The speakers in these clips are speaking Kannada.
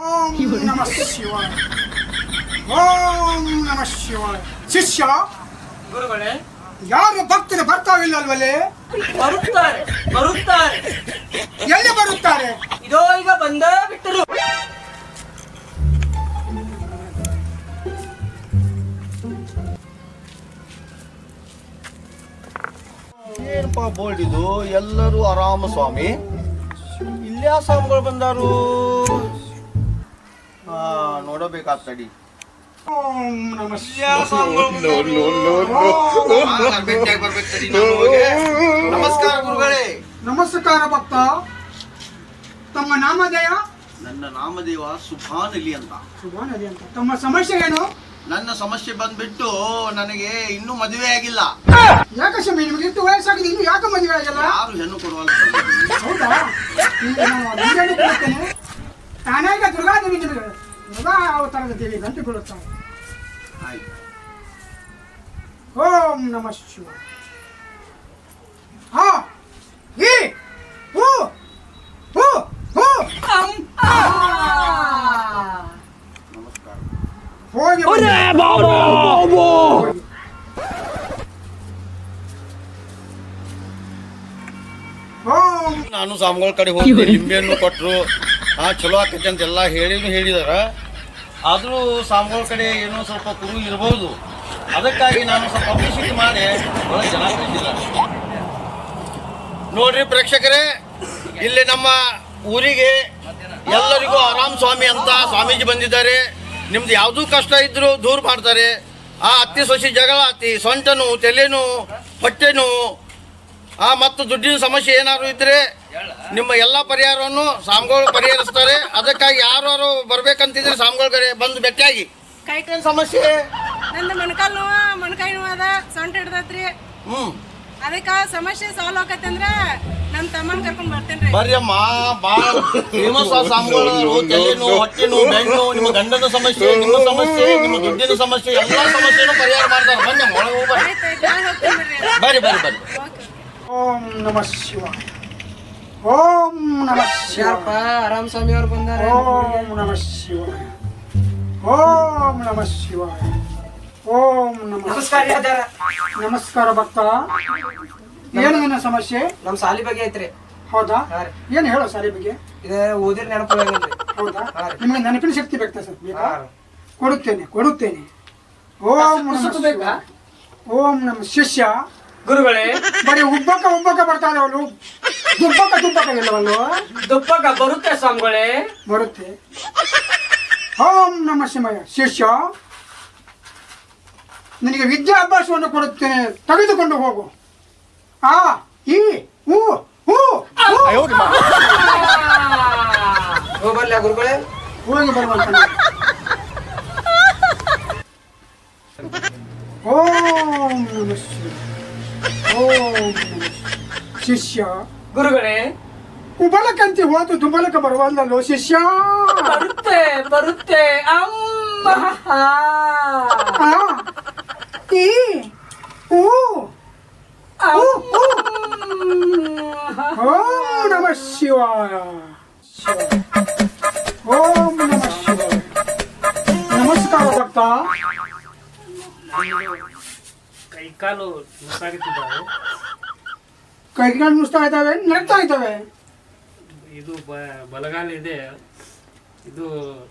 ಓಂ ನಮಃ ಶಿವಾಯ. ಓಂ ನಮಃ ಶಿವಾಯ. ಶಿಷ್ಯ, ಗುರುಗಳೇ, ಯಾರು ಭಕ್ತರು ಬರ್ತಾವಿಲ್ಲಲ್ವಲ್ಲೇ? ಬರುತ್ತಾರೆ ಬರುತ್ತಾರೆ. ಎಲ್ಲಿ ಬರುತ್ತಾರೆ? ಇದೋ ಈಗ ಬಂದೇ ಬಿಟ್ಟರು. ಏನಪ್ಪಾ ಬೋಲ್ಡ್ ಇದು? ಎಲ್ಲರೂ ಆರಾಮ ಸ್ವಾಮಿ. ಇಲ್ಯಾ ಸ್ವಾಮಿಗಳು ಬಂದಾರು. ನೋಡಬೇಕಾಗ್ತಡಿ. ಓಂ ನಮಃ ನಮಸ್ಕಾರ ಗುರುಗಳೇ. ನಮಸ್ಕಾರ ಭಕ್ತ. ತಮ್ಮ ನಾಮಧೇಯ? ನನ್ನ ನಾಮದೇವ ಸುಭಾನಲಿ ಅಂತ. ಸುಭಾನಲಿ ಅಂತ. ತಮ್ಮ ಸಮಸ್ಯೆ ಏನು? ನನ್ನ ಸಮಸ್ಯೆ ಬಂದ್ಬಿಟ್ಟು ನನಗೆ ಇನ್ನೂ ಮದುವೆ ಆಗಿಲ್ಲ. ಯಾಕೆ ಸ್ವಾಮಿ, ನಿಮಗೆ ಎಷ್ಟು ವಯಸ್ಸಾಗಿದೆ, ಇನ್ನು ಯಾಕೆ ಮದುವೆ ಆಗಿಲ್ಲ? ಯಾರು ಹೆಣ್ಣು ಕೊಡುವಲ್ಲ. ಹೌದಾ? ಈಗ ನಾನು ನಿಜಾನೇ ಕೊಡ್ತೇನೆ. ತಾನಾಗ ದುರ್ಗಾದೇವಿ ನಿಮಗೆ ದುರ್ಗಾ ಅವತಾರದ ದೇವಿ ಗಂಟು ಕೊಡುತ್ತಾಳೆ. ಆಯ್ತು. ಓಂ ನಮಃ ಶಿವಾಯ. ಹಾ ಈ ಹೂ ಹೂ ಹೂ. ನಮಸ್ಕಾರ. ಹೋಗಿ ಓಂ ನಾನು ಸ್ವಾಮಿಗಳ ಕಡೆ ಹೋಗಿ ಲಿಂಬೆಯನ್ನು ಕೊಟ್ಟರು. ಚಲೋ ಆಕೈತೆ ಅಂತ ಎಲ್ಲ ಹೇಳಿದಾರ. ಆದರೂ ಸ್ವಾಮಿಗಳ ಕಡೆ ಏನೋ ಸ್ವಲ್ಪ ಕುರು ಇರಬಹುದು. ಅದಕ್ಕಾಗಿ ನಾನು ಸ್ವಲ್ಪ ಪಬ್ಲಿಸಿಟಿ ಮಾಡಿ ಒಳ್ಳೆ ಜನ ಕಳಿಸಿಲ್ಲ. ನೋಡ್ರಿ ಪ್ರೇಕ್ಷಕರೇ, ಇಲ್ಲಿ ನಮ್ಮ ಊರಿಗೆ ಎಲ್ಲರಿಗೂ ಆರಾಮ್ ಸ್ವಾಮಿ ಅಂತ ಸ್ವಾಮೀಜಿ ಬಂದಿದ್ದಾರೆ. ನಿಮ್ದು ಯಾವುದೂ ಕಷ್ಟ ಇದ್ರೂ ದೂರ ಮಾಡ್ತಾರೆ. ಅತ್ತಿ ಸೊಸಿ ಜಗಳ ಆತಿ, ಸೊಂಟ ನೋವು, ತಲೆ ನೋವು, ಹೊಟ್ಟೆ ನೋವು, ಮತ್ತು ದುಡ್ಡಿನ ಸಮಸ್ಯೆ ಏನಾದ್ರು ಇದ್ರೆ ನಿಮ್ಮ ಎಲ್ಲ ಪರಿಹಾರವನ್ನು ಸ್ವಾಮಿಗಳು ಪರಿಹರಿಸ್ತಾರೆ. ಅದಕ್ಕಾಗಿ ಯಾರು ಬರ್ಬೇಕಂತಿದ್ರೆ ಸ್ವಾಮಿಗಳ ಬಂದು ಭೇಟಿಯಾಗಿ. ಕೈಕಾಯಿ ಸಮಸ್ಯೆ? ನಂದು ಮೊಣಕಾಲ್ ನೋವ, ಮೊಣಕಾಯಿ ನೋವು ಅದ, ಸೊಂಟ ಹಿಡ್ದತ್ರಿ. ಅದಕ್ಕ ಸಮಸ್ಯೆ ಸಾಲ್ವ್ ಆಕತ್ತಂದ್ರ ನಮ್ ತಮ್ಮನ್ ಕರ್ಕೊಂಡ್ ಬರ್ತೇನ್ರಿ. ಬರ್ರಿ ಅಮ್ಮ, ಭಾಳ ಫೇಮಸ್ ಸ್ವಾಮಿಗಳು. ತಲೆ ನೋವು, ಹೊಟ್ಟೆ ನೋವು, ಬೆನ್ನು ನೋವು, ನಿಮ್ಮ ಗಂಡನ ಸಮಸ್ಯೆ, ನಿಮ್ಮ ಸಮಸ್ಯೆ, ನಿಮ್ಮ ದುಡ್ಡಿನ ಸಮಸ್ಯೆ, ಎಲ್ಲ ಸಮಸ್ಯೆನೂ ಪರಿಹಾರ ಮಾಡ್ತಾರೆ. ಬನ್ನಿ ಒಳಗೆ ಹೋಗ್ಬರ್ರಿ. ಬರ್ರಿ ಬರ್ರಿ ಬರ್ರಿ. ಓಂ ನಮಃ ಶಿವಾಯ. ಓಂ ನಮಃ ಶಿವಾಯ. ಆರಾಮ್ ಸ್ವಾಮಿ ಅವ್ರು ಬಂದಾರ. ಓಂ ನಮಃ ಶಿವಾಯ. ಓಂ ನಮಃ ಶಿವಾಯ. ಓಂ ನಮಃ. ನಮಸ್ಕಾರ ಅದಾರ. ನಮಸ್ಕಾರ ಭಕ್ತ. ಏನು ನಿನ್ನ ಸಮಸ್ಯೆ? ನಮ್ ಸಾಲಿ ಬಗ್ಗೆ ಐತ್ರಿ. ಹೌದಾ? ಏನು ಹೇಳೋ ಸಾರಿ ಬಗ್ಗೆ? ಇದ ಓದಿರ್ ನೆನಪು ಹೌದಾ? ನಿಮಗೆ ನೆನಪಿನ ಶಕ್ತಿ ಬೇಕಾ ಸರ್? ಬೇಕಾ? ಕೊಡುತ್ತೇನೆ ಕೊಡುತ್ತೇನೆ. ಓಂ ನಮಃ ಶಿವಾಯ. ಓಂ ನಮಃ. ಶಿಷ್ಯ, ಗುರುಗಳೇ, ಬರೀ ಉಬ್ಬಕ್ಕ ಬರ್ತಾ ಇದಾವಲ್ಲ, ದುಬ್ಬಕ್ಕ ಇಲ್ಲವಲ್ಲ? ದುಪ್ಪಗ ಬರುತ್ತೆ ಸ್ವಾಮಿಗಳೇ. ಬರುತ್ತೆ. ಓಂ ನಮಃ ಶಿವಾಯ. ಶಿಷ್ಯ, ನಿನಗೆ ವಿದ್ಯಾಭ್ಯಾಸವನ್ನು ಕೊಡುತ್ತೇನೆ, ತೆಗೆದುಕೊಂಡು ಹೋಗು. ಈ ಹೂ ಹೂ ಹೋಗ್ಬರ್ಲ ಗುರುಗಳೇ? ಹೋಗಿ ಬರುವಂತ. ಓಂ ನಮಃ ಶಿವಾಯ. ಓಂ ನಮಃ. ಶಿಷ್ಯ, ಗುರುಗಳೇ, ಉಬಲಕಂತಿ ಹೋತು ದುಬಲಕ ಬರುವಲ್ಲೋ ಶಿಷ್ಯ? ಬರುತ್ತೆ ಬರುತ್ತೆ. ಅಮ್ಮ ಈ ಹೂ ಓಂ ನಮಃ ಶಿವಾಯ. ಓಂ ನಮಃ ಶಿವಾಯ. ನಮಸ್ಕಾರ ಭಕ್ತ. ಕೈಕಾಲು ನುಸಾಗುತ್ತಿದ್ದಾವೆ. ಕೈಗಾಲು ನುಸ್ತಾ ಇದ್ದಾವೆ, ನಡ್ತಾ ಇದ್ದಾವೆ. ಇದು ಬಲಗಾಲ ಇದೆ, ಇದು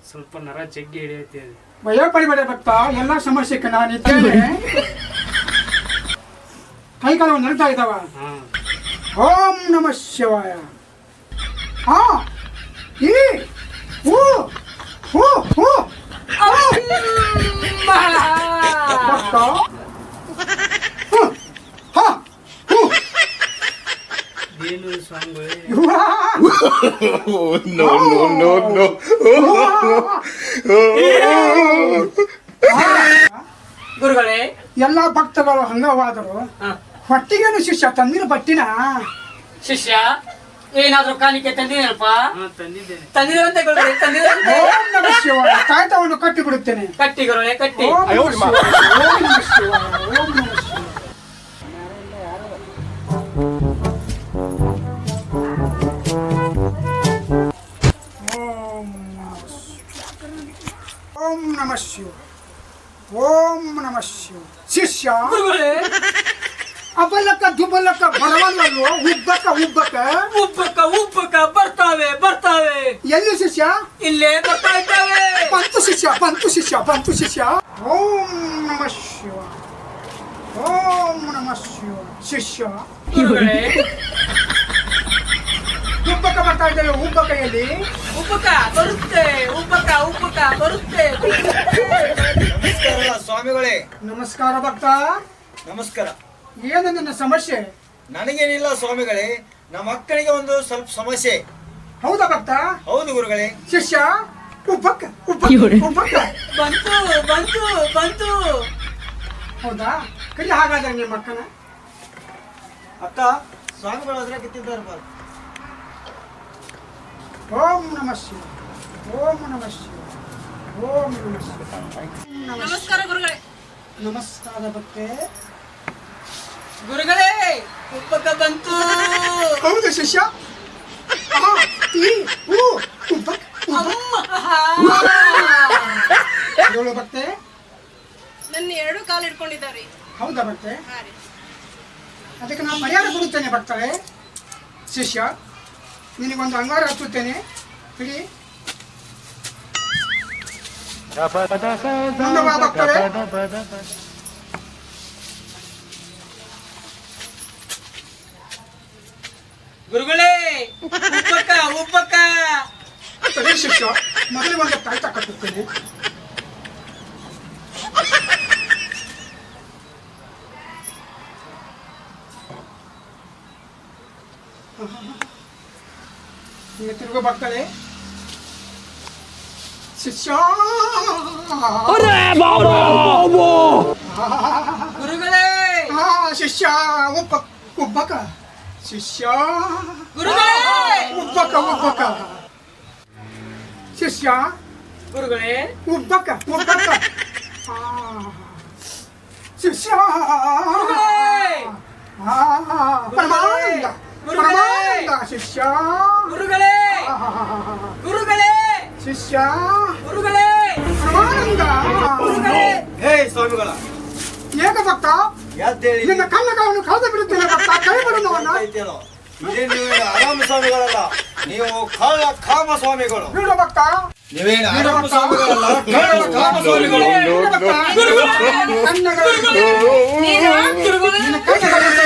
ಸ್ವಲ್ಪ ನರ ಜಗ್ಗಿ ಹಿಡಿಯುತ್ತೆ. ಭಯ ಪಡಿಬೇಡ ಭಕ್ತ, ಎಲ್ಲ ಸಮಸ್ಯೆಗೆ ನಾನು ಇದ್ದೇನೆ. ಕೈಕಾಲು ನಡ್ತಾ ಇದ್ದಾವ. ಓಂ ನಮಃ ಶಿವಾಯ. ಈ ಹೂ ಹೂ ಹೂ ಭಕ್ತ. ಏನು ಸ್ವಾಮಿಗಳೇ? ಗುರುಗಳೇ, ಎಲ್ಲ ಭಕ್ತಗಳು ಹಂಗವಾದರು. ಹೊಟ್ಟಿಗೇನು ಶಿಷ್ಯ ತಂದಿನ ಬಟ್ಟಿನ? ಶಿಷ್ಯ, ಏನಾದ್ರೂ ಕಾಣಿಕೆ ತಂದಿನಲ್ಪ? ತಂದಿದ್ದೇನೆ. ತಂದಿದ್ರಂತೆ ಗುರುಗಳೇ, ತಂದಿದ್ರಂತೆ. ಓಂ ನಮಃ ಶಿವಾಯ. ಕಾಯ್ತವನ್ನು ಕಟ್ಟಿ ಬಿಡುತ್ತೇನೆ. ಕಟ್ಟಿ ಗುರುಗಳೇ, ಕಟ್ಟಿ. ಓಂ ನಮಃ ಶಿವಾಯ. ಓಂ ನಮಃ ಶಿವಾಯ. ಓಂ ನಮಃ ಶಿವಾಯ. ಓಂ ನಮಃ ಶಿವಾಯ. ನಮಃ ಶಿವ ಓಂ ನಮಃ ಶಿವ ಶಿಷ್ಯ ಗುರುಗಳೇ ಅಬಲಕ ದುಬಲಕ ಬರವಲ್ವಲ್ವ ಉಬ್ಬಕ ಉಬ್ಬಕ ಉಬ್ಬಕ ಬರ್ತಾವೆ ಎಲ್ಲಿ ಶಿಷ್ಯ ಇಲ್ಲೇ ಬರ್ತಾ ಇದ್ದಾವೆ. ಬಂತು ಶಿಷ್ಯ ಓಂ ನಮಃ ಶಿವ ಓಂ ನಮಃ ಶಿವ ಶಿಷ್ಯ ಗುರುಗಳೇ ಉಬ್ಬಕ ಬರ್ತಾ ಇದ್ದೇವೆ ಉಬ್ಬಕ ಎಲ್ಲಿ ಉಬ್ಬಕ ಬರುತ್ತೆ ನಮಸ್ಕಾರ ಸ್ವಾಮಿಗಳೇ. ನಮಸ್ಕಾರ ಭಕ್ತ ನಮಸ್ಕಾರ. ಏನು ನಿನ್ನ ಸಮಸ್ಯೆ ನನಗೇನಿಲ್ಲ ಸ್ವಾಮಿಗಳೇ, ನಮ್ಮ ಅಕ್ಕನಿಗೆ ಒಂದು ಸ್ವಲ್ಪ ಸಮಸ್ಯೆ. ಹೌದಾ ಭಕ್ತ ಹೌದು ಗುರುಗಳೇ. ಶಿಷ್ಯ ಉಬ್ಬಕ ಬಂತು ಹೌದಾ ಕಲಿ ಹಾಗಾದ್ರೆ ನಿಮ್ಮ ಅಕ್ಕನ ಅಕ್ಕ ಸ್ವಾಮಿಗಳು ಹತ್ರ ಕಿತ್ತಿದ್ದಾರೆ ಬಾರ್. ಓಂ ನಮಃ ಶಿವ ಓಂ ನಮಃ ಶಿವ ಓಂ ನಮಃ ಶಿವ ನಮಸ್ಕಾರ ಗುರುಗಳೇ. ನಮಸ್ಕಾರ ಭಕ್ತೆ ಗುರುಗಳೇ ಉಬ್ಬಕ ಬಂತು. ಹೌದು ಶಿಷ್ಯ ಉಬ್ಬಕ ಹೇಳು ಭಕ್ತೆ ನನ್ನ 2 ಕಾಲು ಇಟ್ಕೊಂಡಿದ್ದಾರೆ. ಹೌದಾ ಭಕ್ತೆ ಹಾ ರೀ. ಅದಕ್ಕೆ ನಾನು ಮರ್ಯಾದೆ ಕೊಡುತ್ತೇನೆ ಭಕ್ತಳೆ. ಶಿಷ್ಯ ನಿನಗೊಂದು ಅಂಗಾರ ಹಚ್ಚುತ್ತೇನೆ ಬಿಡಿ ಮುಂದೆ ಬಾ ಭಕ್ತಳೆ. ಗುರುಗಳೇ ಉಬ್ಬಕ ಸರಿ ಶಿಷ್ಯ ಮೊದಲಿಗೆ ಒಂದು ಕಾಯ್ತ ಕಟ್ಟುತ್ತೇನೆ. ಈಗ ತಿರುಗು ಭಕ್ತಳೆ. ಶಿಷ್ಯ ಗುರುಗಳೇ ಶಿಷ್ಯ ಉಬ್ಬಕ ಶಿಷ್ಯ ಗುರುಗಳೇ ಉಬ್ಬಕ ಶಿಷ್ಯ ಗುರುಗಳೇ ಉಬ್ಬಕ ಶಿಷ್ಯ ಪರಮಾನಂದ ಶಿಷ್ಯ ಗುರುಗಳೇ ಶಿಷ್ಯ ಗುರುಗಳೇ ಪರಮಾನಂದ ಹೇ ಸ್ವಾಮಿಗಳ ಏಕ ಭಕ್ತ ಯಾದ್ದೇಳಿ ನಿನ್ನ ಕಣ್ಣಗಳನ್ನು ಕಳೆದು ಬಿಡುತ್ತೇನೆ ಭಕ್ತ ಕೈ ಬಿಡುವವನ್ನ ಐತೇನೋ. ಇದೇ ನೀವೇನು ಆರಾಮ ಸ್ವಾಮಿಗಳಲ್ಲ, ನೀವು ಕಳ್ಳ ಕಾಮ ಸ್ವಾಮಿಗಳು. ಬಿಡು ಭಕ್ತ ನೀವೇನು ಆರಾಮ ಸ್ವಾಮಿಗಳಲ್ಲ, ಕಳ್ಳ ಕಾಮ ಸ್ವಾಮಿಗಳು. ಬಿಡು ಭಕ್ತ. ಕಣ್ಣುಗಳು ನಿನ್ನ ಕಣ್ಣುಗಳನ್ನು